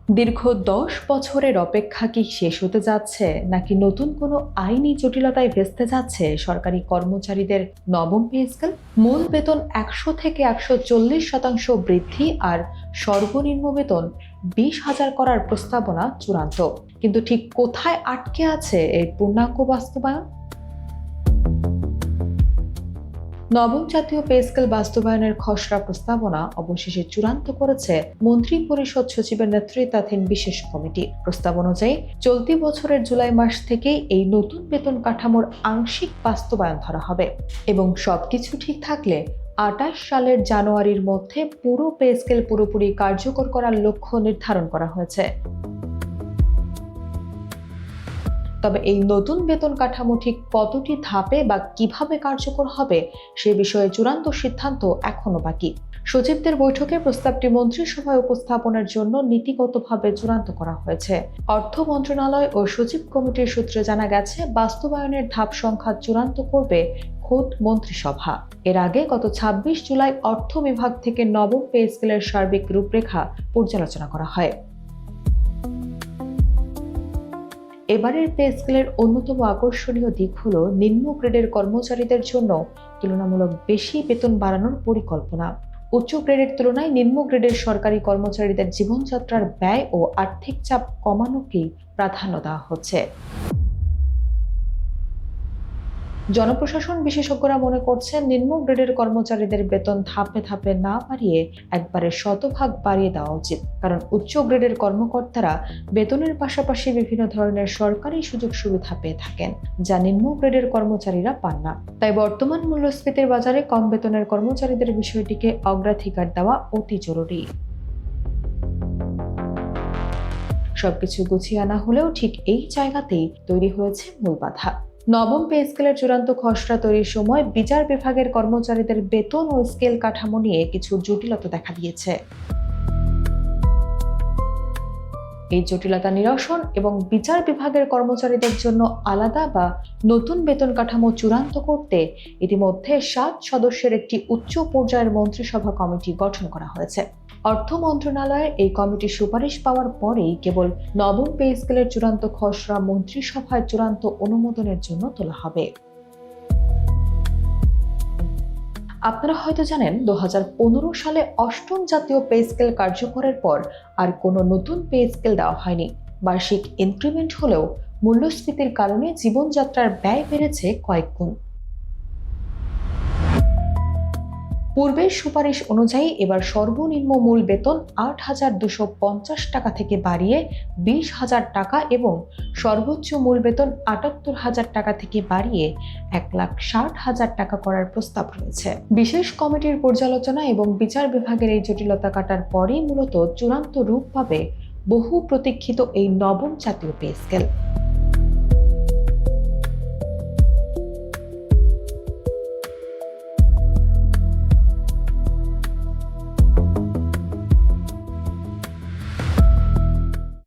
দীর্ঘ ১০ বছরের অপেক্ষা কি শেষ হতে যাচ্ছে, নাকি নতুন কোনো আইনি জটিলতায় ভেস্তে যাচ্ছে সরকারি কর্মচারীদের নবম পে স্কেল? মূল বেতন ১০০ থেকে ১৪০% বৃদ্ধি আর সর্বনিম্ন বেতন ২০,০০০ করার প্রস্তাবনা চূড়ান্ত, কিন্তু ঠিক কোথায় আটকে আছে এর পূর্ণাঙ্গ বাস্তবায়ন? নবম জাতীয় পে স্কেল বাস্তবায়নের খসড়া প্রস্তাবনা অবশেষে চূড়ান্ত করেছে মন্ত্রী পরিষদ সচিবের নেতৃত্বাধীন বিশেষ কমিটি। প্রস্তাব অনুযায়ী চলতি বছরের জুলাই মাস থেকেই এই নতুন বেতন কাঠামোর আংশিক বাস্তবায়ন ধরা হবে এবং সবকিছু ঠিক থাকলে ২৮ সালের জানুয়ারির মধ্যে পুরো পে স্কেল পুরোপুরি কার্যকর করার লক্ষ্য নির্ধারণ করা হয়েছে। তবে এই নতুন বেতন কাঠামো ঠিক কতটি ধাপে বা কিভাবে কার্যকর হবে সে বিষয়ে চূড়ান্ত সিদ্ধান্ত এখনো বাকি। সচিবদের বৈঠকে প্রস্তাবটি মন্ত্রিসভায় উপস্থাপনের জন্য নীতিগতভাবে চূড়ান্ত করা হয়েছে। অর্থ মন্ত্রণালয় ও সচিব কমিটির সূত্রে জানা গেছে, বাস্তবায়নের ধাপ সংখ্যা চূড়ান্ত করবে খোদ মন্ত্রিসভা। এর আগে গত ২৬ জুলাই অর্থ বিভাগ থেকে নবম পে স্কেলের সার্বিক রূপরেখা পর্যালোচনা করা হয়। এবারের পে স্কেলের অন্যতম আকর্ষণীয় দিক হলো নিম্ন গ্রেডের কর্মচারীদের জন্য তুলনামূলক বেশি বেতন বাড়ানোর পরিকল্পনা। উচ্চ গ্রেডের তুলনায় নিম্ন গ্রেডের সরকারি কর্মচারীদের জীবনযাত্রার ব্যয় ও আর্থিক চাপ কমানোকেই প্রাধান্য দেওয়া হচ্ছে। জনপ্রশাসন বিশেষজ্ঞরা মনে করছেন, নিম্ন গ্রেডের কর্মচারীদের বেতন ধাপে ধাপে না বাড়িয়ে একবারে শতভাগ বাড়িয়ে দেওয়া উচিত, কারণ উচ্চ গ্রেডের কর্মকর্তারা বেতনের পাশাপাশি বিভিন্ন ধরনের সরকারি সুযোগ সুবিধা পেয়ে থাকেন, যা নিম্ন গ্রেডের কর্মচারীরা পান না। তাই বর্তমান মূল্যস্ফীতির বাজারে কম বেতনের কর্মচারীদের বিষয়টিকে অগ্রাধিকার দেওয়া অতি জরুরি। সবকিছু গুছিয়ে আনা হলেও ঠিক এই জায়গাতেই তৈরি হয়েছে মূল বাধা। নবম পে স্কেলের চূড়ান্ত খসড়া তৈরির সময় বিচার বিভাগের কর্মচারীদের বেতন ও স্কেল কাঠামো নিয়ে কিছু জটিলতা দেখা দিয়েছে। এই জটিলতা নিরসন এবং বিচার বিভাগের কর্মচারীদের জন্য আলাদা বা নতুন বেতন কাঠামো চূড়ান্ত করতে ইতিমধ্যে ৭ সদস্যের একটি উচ্চ পর্যায়ের মন্ত্রিসভা কমিটি গঠন করা হয়েছে। অর্থ মন্ত্রণালয়ের এই কমিটির সুপারিশ পাওয়ার পরেই কেবল নবম পে স্কেলের চূড়ান্ত খসড়া মন্ত্রিসভায় চূড়ান্ত অনুমোদনের জন্য তোলা হবে। আপনারা হয়তো জানেন, ২০১৫ সালে অষ্টম জাতীয় পে স্কেল কার্যকরের পর আর কোনো নতুন পে স্কেল দেওয়া হয়নি। বার্ষিক ইনক্রিমেন্ট হলেও মূল্যস্ফীতির কারণে জীবনযাত্রার ব্যয় বেড়েছে কয়েক গুণ। পূর্বের সুপারিশ অনুযায়ী এবার সর্বনিম্ন মূল বেতন ৮,২৫০ টাকা থেকে বাড়িয়ে ২০,০০০ টাকা এবং সর্বোচ্চ মূল বেতন ৭৮,০০০ টাকা থেকে বাড়িয়ে ১,৬০,০০০ টাকা করার প্রস্তাব রয়েছে। বিশেষ কমিটির পর্যালোচনা এবং বিচার বিভাগের এই জটিলতা কাটার পরেই মূলত চূড়ান্ত রূপ পাবে বহু প্রতীক্ষিত এই নবম জাতীয় পে স্কেল।